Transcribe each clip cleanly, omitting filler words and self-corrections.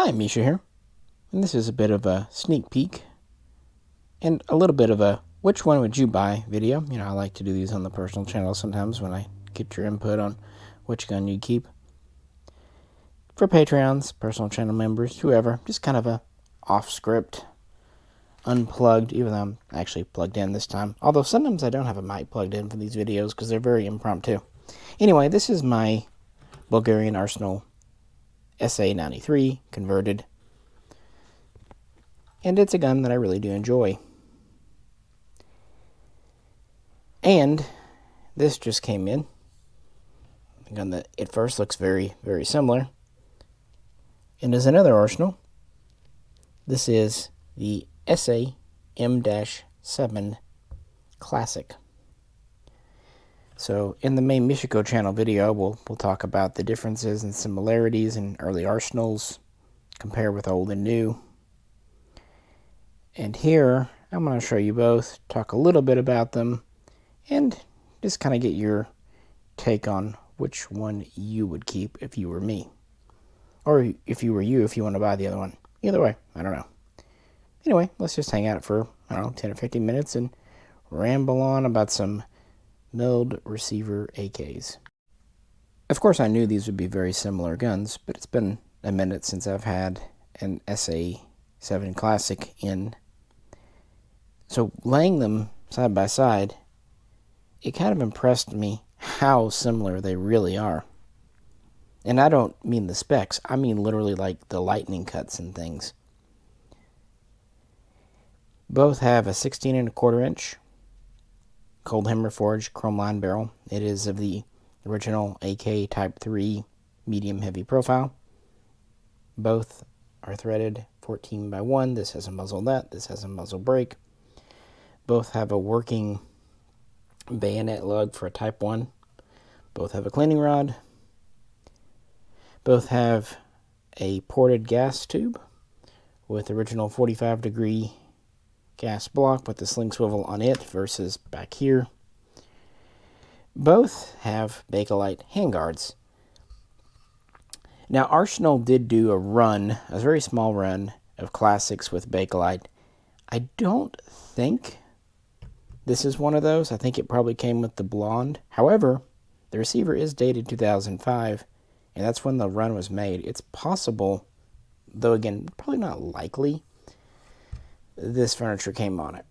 Hi, Misha here, and this is a bit of a sneak peek and a little bit of a which one would you buy video. You know, I like to do these on the personal channel sometimes when I get your input on which gun you keep. For Patreons, personal channel members, whoever, just kind of a off-script, unplugged, even though I'm actually plugged in this time. Although sometimes I don't have a mic plugged in for these videos because they're very impromptu. Anyway, this is my Bulgarian Arsenal SA-93 converted. And it's a gun that I really do enjoy. And this just came in. A gun that at first looks very, very similar. And is another Arsenal. This is the SA M-7 Classic. So in the main Mishaco channel video, we'll talk about the differences and similarities in early Arsenals, compare with old and new. And here, I'm going to show you both, talk a little bit about them, and just kind of get your take on which one you would keep if you were me. Or if you were you, if you want to buy the other one. Either way, I don't know. Anyway, let's just hang out for, 10 or 15 minutes and ramble on about some milled receiver AKs. Of course, I knew these would be very similar guns, but it's been a minute since I've had an SA-7 Classic in. So laying them side by side, it kind of impressed me how similar they really are. And I don't mean the specs, I mean literally like the lightning cuts and things. Both have a 16 1/4 inch cold hammer forged chrome line barrel. It is of the original AK Type 3 medium heavy profile. Both are threaded 14x1. This has a muzzle nut, this has a muzzle brake. Both have a working bayonet lug for a Type 1. Both have a cleaning rod. Both have a ported gas tube with original 45-degree gas block with the sling swivel on it versus back here. Both have Bakelite handguards. Now, Arsenal did do a run, a very small run, of classics with Bakelite. I don't think this is one of those. I think it probably came with the blonde. However, the receiver is dated 2005, and that's when the run was made. It's possible, though again, probably not likely, this furniture came on it.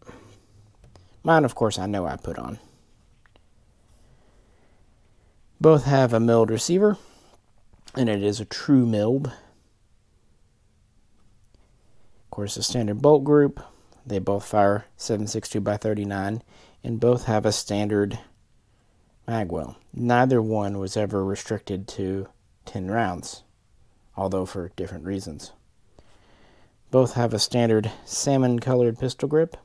Mine, of course, I know I put on. Both have a milled receiver, and it is a true milled. Of course, a standard bolt group. They both fire 7.62x39, and both have a standard mag well. Neither one was ever restricted to 10 rounds, although for different reasons. Both have a standard salmon-colored pistol grip,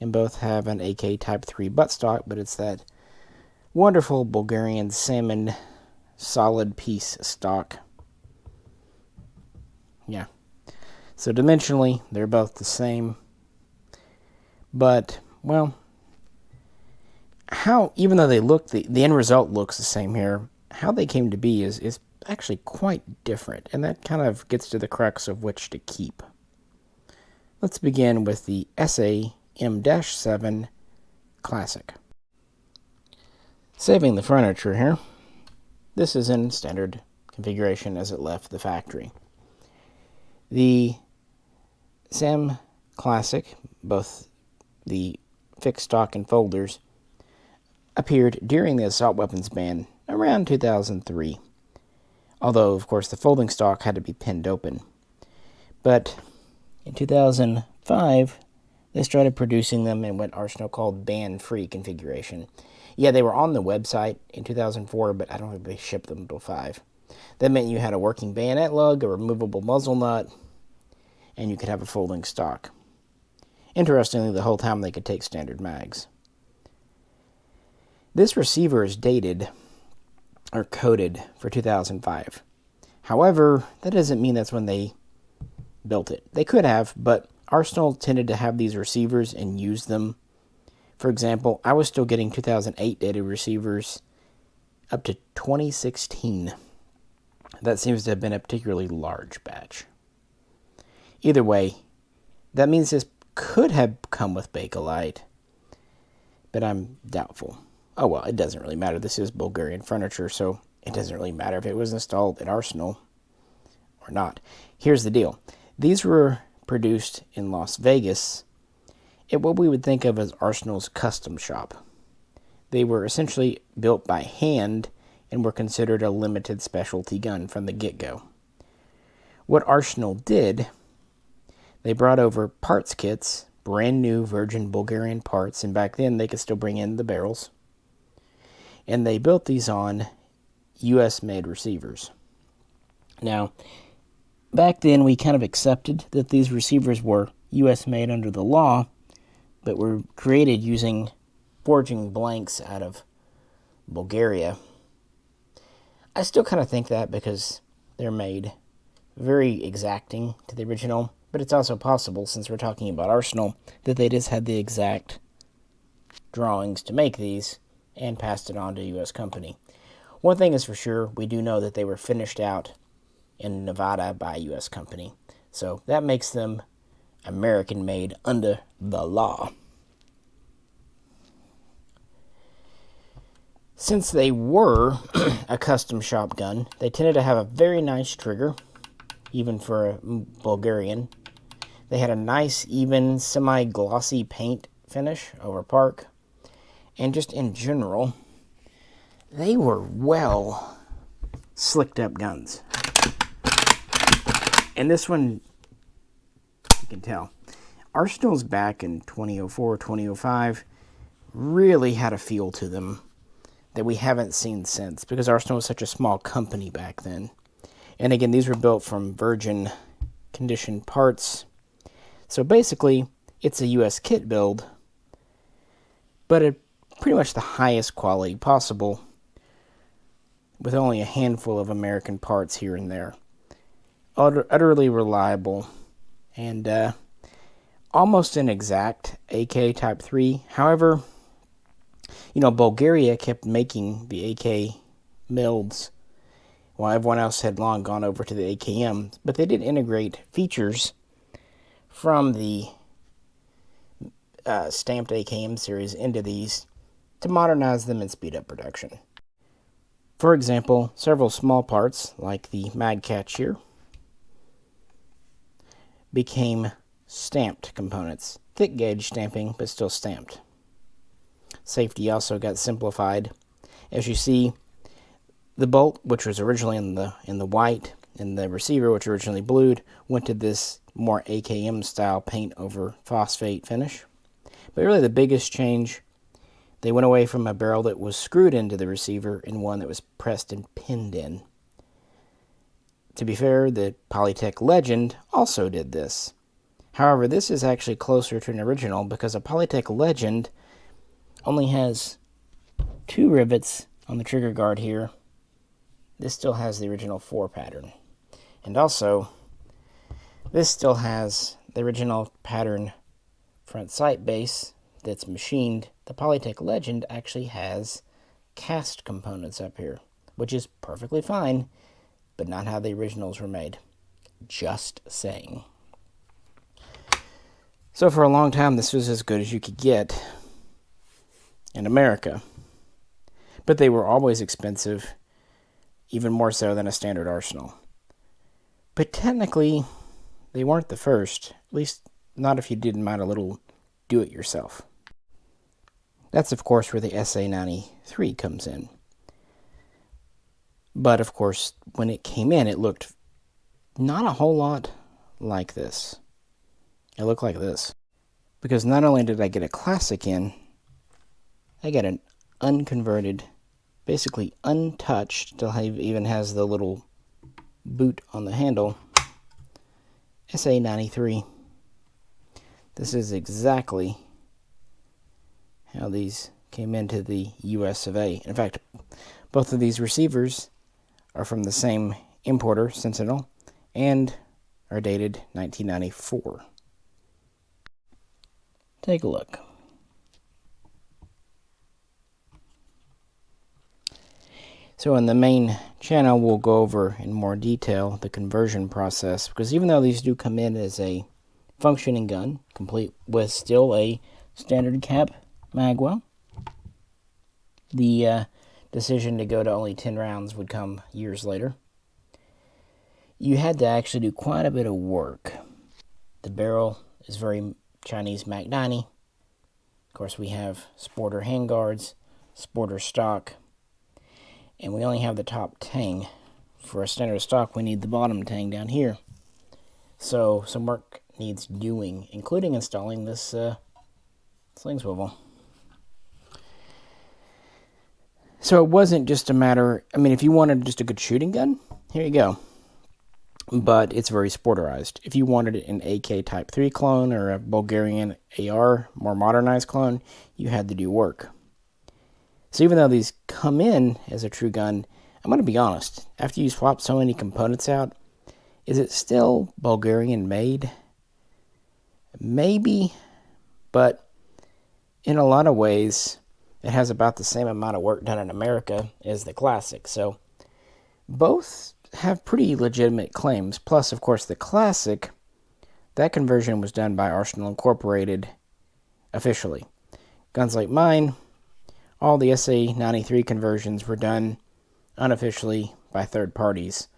and both have an AK Type 3 buttstock, but it's that wonderful Bulgarian salmon solid piece stock. Yeah. So dimensionally, they're both the same. But, well, how, even though they look, the end result looks the same here, how they came to be is actually quite different. And that kind of gets to the crux of which to keep. Let's begin with the SA M-7 Classic. Saving the furniture here, this is in standard configuration as it left the factory. The SAM Classic, both the fixed stock and folders, appeared during the assault weapons ban around 2003. Although, of course, the folding stock had to be pinned open. But in 2005, they started producing them in what Arsenal called ban-free configuration. Yeah, they were on the website in 2004, but I don't think they shipped them until 5. That meant you had a working bayonet lug, a removable muzzle nut, and you could have a folding stock. Interestingly, the whole time they could take standard mags. This receiver is dated, or coded, for 2005. However, that doesn't mean that's when they built it. They could have, but Arsenal tended to have these receivers and use them. For example, I was still getting 2008 dated receivers up to 2016. That seems to have been a particularly large batch. Either way, that means this could have come with Bakelite, but I'm doubtful. Oh well, it doesn't really matter. This is Bulgarian furniture, so it doesn't really matter if it was installed at Arsenal or not. Here's the deal. These were produced in Las Vegas at what we would think of as Arsenal's custom shop. They were essentially built by hand and were considered a limited specialty gun from the get-go. What Arsenal did, they brought over parts kits, brand new virgin Bulgarian parts, and back then they could still bring in the barrels, and they built these on US-made receivers. Now, back then we kind of accepted that these receivers were US-made under the law, but were created using forging blanks out of Bulgaria. I still kind of think that because they're made very exacting to the original, but it's also possible, since we're talking about Arsenal, that they just had the exact drawings to make these and passed it on to a U.S. company. One thing is for sure, we do know that they were finished out in Nevada by a U.S. company, so that makes them American-made under the law. Since they were a custom shop gun, they tended to have a very nice trigger, even for a Bulgarian. They had a nice, even, semi-glossy paint finish over park. And just in general, they were well slicked up guns. And this one, you can tell, Arsenal's back in 2004, 2005 really had a feel to them that we haven't seen since, because Arsenal was such a small company back then. And again, these were built from virgin condition parts. So basically, it's a U.S. kit build, but at pretty much the highest quality possible, with only a handful of American parts here and there. Utterly reliable, and almost an exact AK-3. However, Bulgaria kept making the AK milds while everyone else had long gone over to the AKM, but they did integrate features from the stamped AKM series into these to modernize them and speed up production. For example, several small parts, like the mag catch here, became stamped components. Thick gauge stamping, but still stamped. Safety also got simplified. As you see, the bolt, which was originally in the white, and the receiver, which originally blued, went to this more AKM style paint over phosphate finish. But really the biggest change, they went away from a barrel that was screwed into the receiver and one that was pressed and pinned in. To be fair, the Polytech Legend also did this. However, this is actually closer to an original because a Polytech Legend only has 2 rivets on the trigger guard here. This still has the original 4 pattern. And also, this still has the original pattern front sight base that's machined. The Polytech Legend actually has cast components up here, which is perfectly fine, but not how the originals were made. Just saying. So for a long time, this was as good as you could get in America. But they were always expensive, even more so than a standard Arsenal. But technically, they weren't the first, at least not if you didn't mind a little do-it-yourself. That's, of course, where the SA-93 comes in. But, of course, when it came in, it looked not a whole lot like this. It looked like this. Because not only did I get a classic in, I got an unconverted, basically untouched, still even has the little boot on the handle, SA-93. This is exactly how these came into the US of A. In fact, both of these receivers are from the same importer, Sentinel, and are dated 1994. Take a look. So in the main channel, we'll go over in more detail the conversion process, because even though these do come in as a functioning gun, complete with still a standard cap magwell, the decision to go to only 10 rounds would come years later. You had to actually do quite a bit of work. The barrel is very Chinese Mac 90. Of course, we have sporter handguards, sporter stock, and we only have the top tang. For a standard stock, we need the bottom tang down here. So some work needs doing, including installing this sling swivel. So it wasn't just a matter, I mean, if you wanted just a good shooting gun, here you go. But it's very sporterized. If you wanted an AK Type 3 clone or a Bulgarian AR, more modernized clone, you had to do work. So even though these come in as a true gun, I'm going to be honest, after you swap so many components out, is it still Bulgarian made? Maybe, but in a lot of ways, it has about the same amount of work done in America as the Classic. So both have pretty legitimate claims. Plus, of course, the Classic, that conversion was done by Arsenal Incorporated officially. Guns like mine, all the SA-93 conversions were done unofficially by third parties.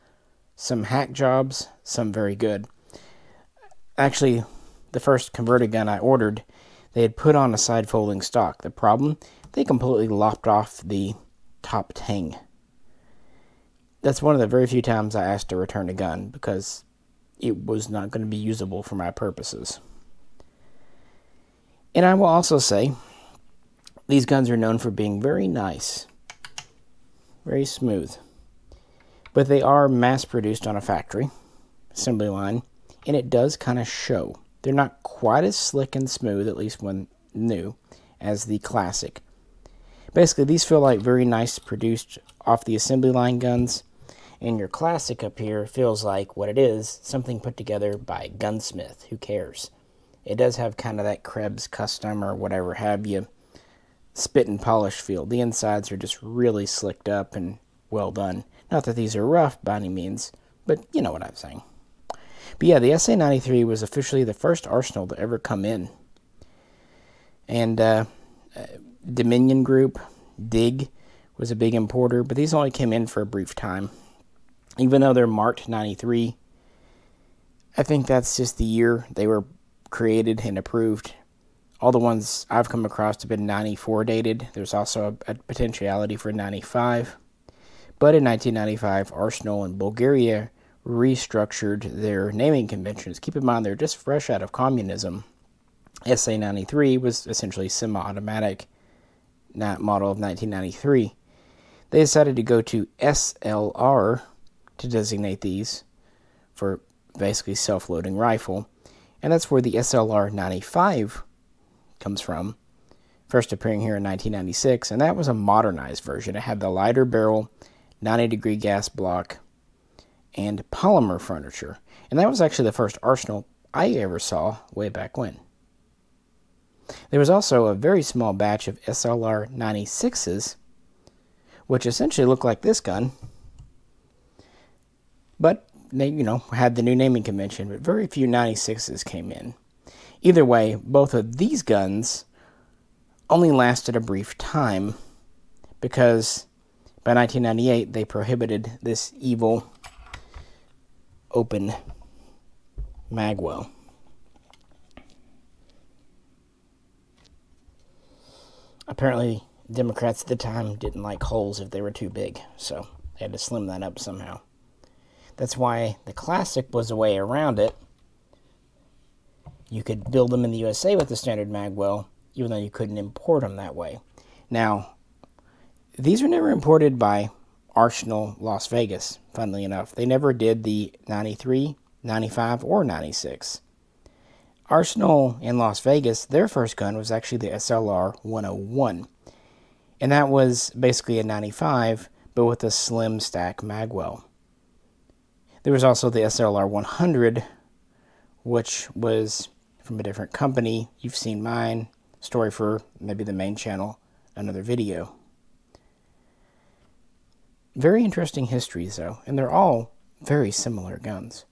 Some hack jobs, some very good. Actually, the first converted gun I ordered, they had put on a side folding stock. The problem, they completely lopped off the top tang. That's one of the very few times I asked to return a gun because it was not going to be usable for my purposes. And I will also say, these guns are known for being very nice, very smooth. But they are mass-produced on a factory assembly line, and it does kind of show. They're not quite as slick and smooth, at least when new, as the Classic. Basically, these feel like very nice produced off the assembly line guns, and your Classic up here feels like what it is, something put together by a gunsmith. Who cares? It does have kind of that Krebs custom or whatever have you spit and polish feel. The insides are just really slicked up and well done. Not that these are rough by any means, but you know what I'm saying. But yeah, the SA-93 was officially the first Arsenal to ever come in. And Dominion Group, DIG, was a big importer, but these only came in for a brief time. Even though they're marked 93, I think that's just the year they were created and approved. All the ones I've come across have been 94 dated. There's also a potentiality for 95. But in 1995, Arsenal and Bulgaria restructured their naming conventions. Keep in mind, they're just fresh out of communism. SA-93 was essentially semi-automatic model of 1993. They decided to go to SLR to designate these for basically self-loading rifle. And that's where the SLR-95 comes from, first appearing here in 1996, and that was a modernized version. It had the lighter barrel, 90-degree gas block, and polymer furniture. And that was actually the first Arsenal I ever saw way back when. There was also a very small batch of SLR-96s, which essentially looked like this gun, but they, had the new naming convention, but very few 96s came in. Either way, both of these guns only lasted a brief time because by 1998 they prohibited this evil open magwell. Apparently, Democrats at the time didn't like holes if they were too big, so they had to slim that up somehow. That's why the Classic was a way around it. You could build them in the USA with the standard magwell, even though you couldn't import them that way. Now, these were never imported by Arsenal Las Vegas, funnily enough. They never did the 93, 95, or 96. Arsenal in Las Vegas, their first gun was actually the SLR-101. And that was basically a 95, but with a slim stack magwell. There was also the SLR-100, which was from a different company. You've seen mine. Story for maybe the main channel, another video. Very interesting histories, though, and they're all very similar guns.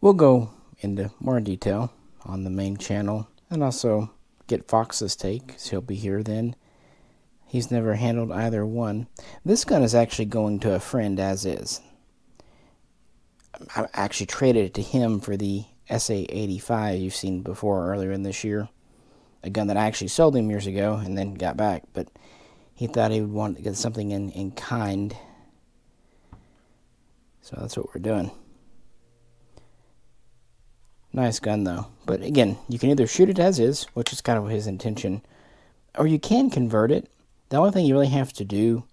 We'll go into more detail on the main channel and also get Fox's take, because he'll be here then. He's never handled either one. This gun is actually going to a friend as is. I actually traded it to him for the SA-93 you've seen before earlier in this year. A gun that I actually sold him years ago and then got back, but he thought he would want to get something in kind. So that's what we're doing. Nice gun though. But again, you can either shoot it as is, which is kind of his intention, or you can convert it. The only thing you really have to do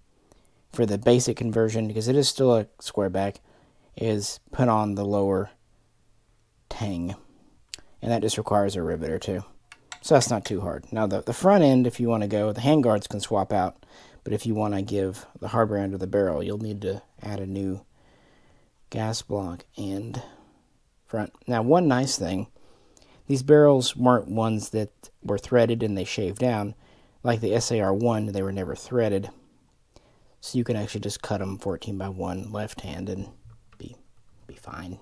for the basic conversion, because it is still a square back, is put on the lower tang. And that just requires a rivet or two. So that's not too hard. Now the front end, if you want to go, the handguards can swap out. But if you want to give the hardware end of the barrel, you'll need to add a new gas block and front. Now one nice thing, these barrels weren't ones that were threaded and they shaved down. Like the SAR-1, they were never threaded. So you can actually just cut them 14x1 left hand and be fine.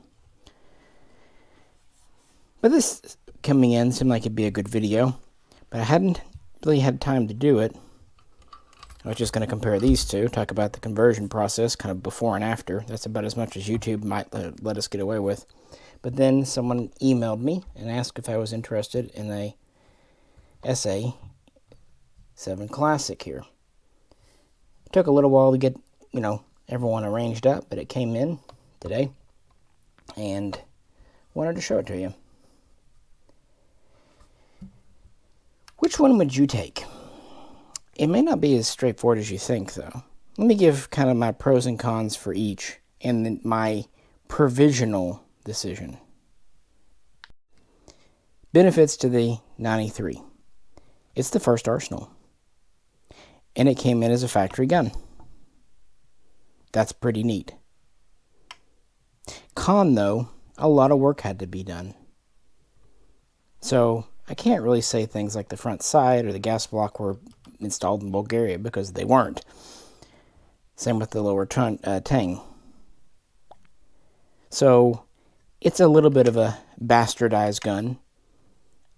But this coming in seemed like it'd be a good video, but I hadn't really had time to do it. I was just going to compare these two, talk about the conversion process, kind of before and after. That's about as much as YouTube might let us get away with. But then someone emailed me and asked if I was interested in a SA-7 Classic here. It took a little while to get, everyone arranged up, but it came in today, and wanted to show it to you. Which one would you take? It may not be as straightforward as you think, though. Let me give kind of my pros and cons for each, and then my provisional decision. Benefits to the 93. It's the first Arsenal, and it came in as a factory gun. That's pretty neat. Con, though, a lot of work had to be done. So I can't really say things like the front side or the gas block were installed in Bulgaria, because they weren't. Same with the lower tang. So it's a little bit of a bastardized gun,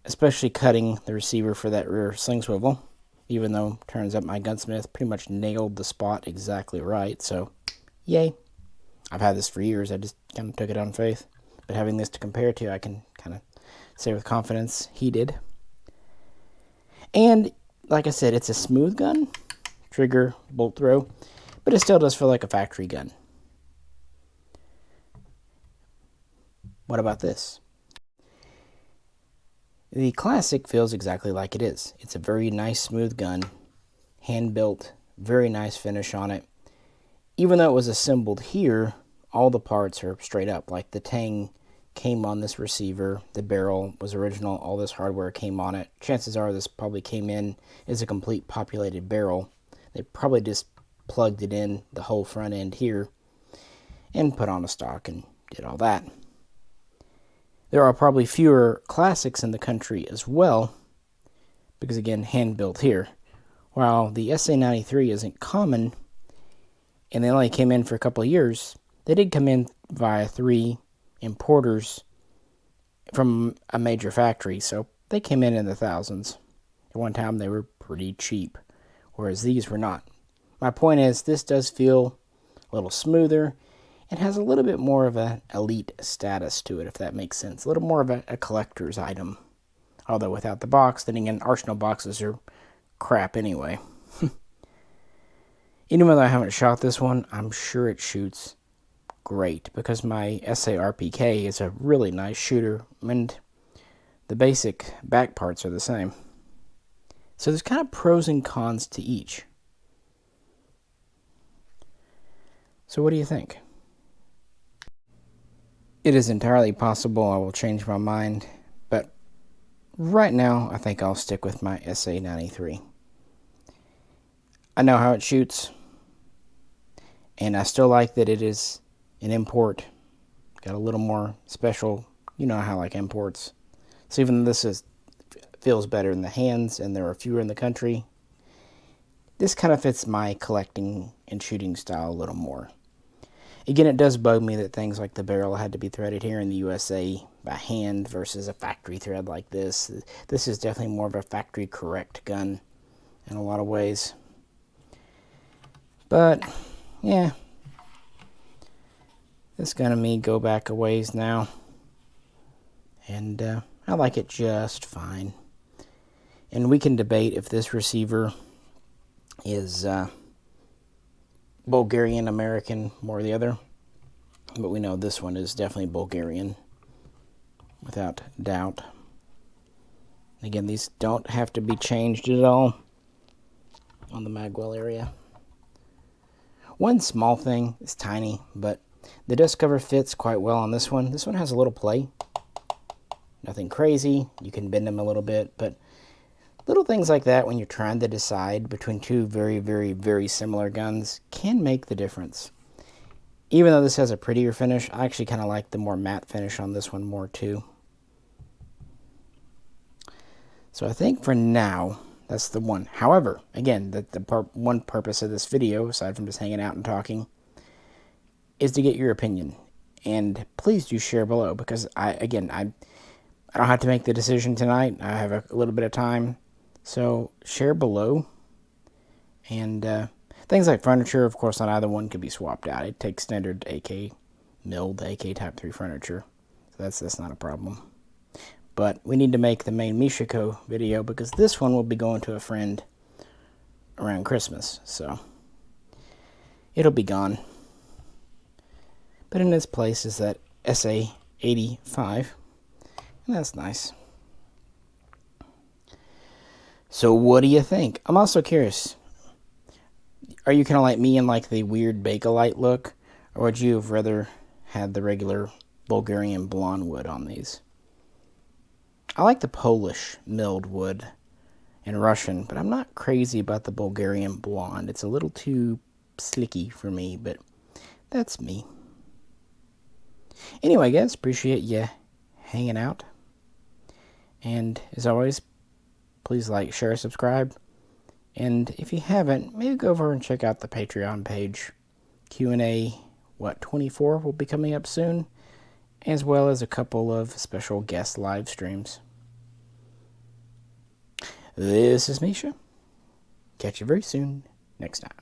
especially cutting the receiver for that rear sling swivel, even though turns out my gunsmith pretty much nailed the spot exactly right, so yay. I've had this for years, I just kind of took it on faith. But having this to compare to, I can kind of say with confidence, he did. And like I said, it's a smooth gun, trigger, bolt throw, but it still does feel like a factory gun. What about this? The Classic feels exactly like it is. It's a very nice, smooth gun, hand-built, very nice finish on it. Even though it was assembled here, all the parts are straight up. Like the tang came on this receiver, the barrel was original, all this hardware came on it. Chances are this probably came in as a complete populated barrel. They probably just plugged it in the whole front end here and put on a stock and did all that. There are probably fewer Classics in the country as well, because again, hand built here. While the SA-93 isn't common, and they only came in for a couple of years, they did come in via 3 importers from a major factory, so they came in the thousands. At one time they were pretty cheap, whereas these were not. My point is, this does feel a little smoother and has a little bit more of an elite status to it, if that makes sense. A little more of a collector's item. Although without the box, then again, Arsenal boxes are crap anyway. Even though I haven't shot this one, I'm sure it shoots great, because my SA-RPK is a really nice shooter, and the basic back parts are the same. So there's kind of pros and cons to each. So what do you think? It is entirely possible I will change my mind, but right now I think I'll stick with my SA-93. I know how it shoots, and I still like that it is an import. Got a little more special, you know how I like imports. So even though this feels better in the hands and there are fewer in the country, this kind of fits my collecting and shooting style a little more. Again, it does bug me that things like the barrel had to be threaded here in the USA by hand versus a factory thread like this. This is definitely more of a factory correct gun in a lot of ways. But, yeah. This gun and me go back a ways now. And I like it just fine. And we can debate if this receiver is Bulgarian, American, more or the other. But we know this one is definitely Bulgarian, without doubt. Again, these don't have to be changed at all on the magwell area. One small thing, it's tiny, but the dust cover fits quite well on this one. This one has a little play. Nothing crazy. You can bend them a little bit, but little things like that when you're trying to decide between two very, very, very similar guns can make the difference. Even though this has a prettier finish, I actually kind of like the more matte finish on this one more too. So I think for now, that's the one. However, again, one purpose of this video, aside from just hanging out and talking, is to get your opinion. And please do share below, because I don't have to make the decision tonight. I have a little bit of time. So share below. And things like furniture, of course, on either one could be swapped out. It takes standard AK milled AK Type 3 furniture. So that's not a problem. But we need to make the main Mishaco video, because this one will be going to a friend around Christmas. So it'll be gone. But in its place is that SA-93. And that's nice. So what do you think? I'm also curious. Are you kind of like me and like the weird Bakelite look? Or would you have rather had the regular Bulgarian blonde wood on these? I like the Polish milled wood and Russian, but I'm not crazy about the Bulgarian blonde. It's a little too slicky for me, but that's me. Anyway, guys, appreciate you hanging out. And as always, please like, share, subscribe. And if you haven't, maybe go over and check out the Patreon page. Q&A, 24 will be coming up soon, as well as a couple of special guest live streams. This is Misha. Catch you very soon next time.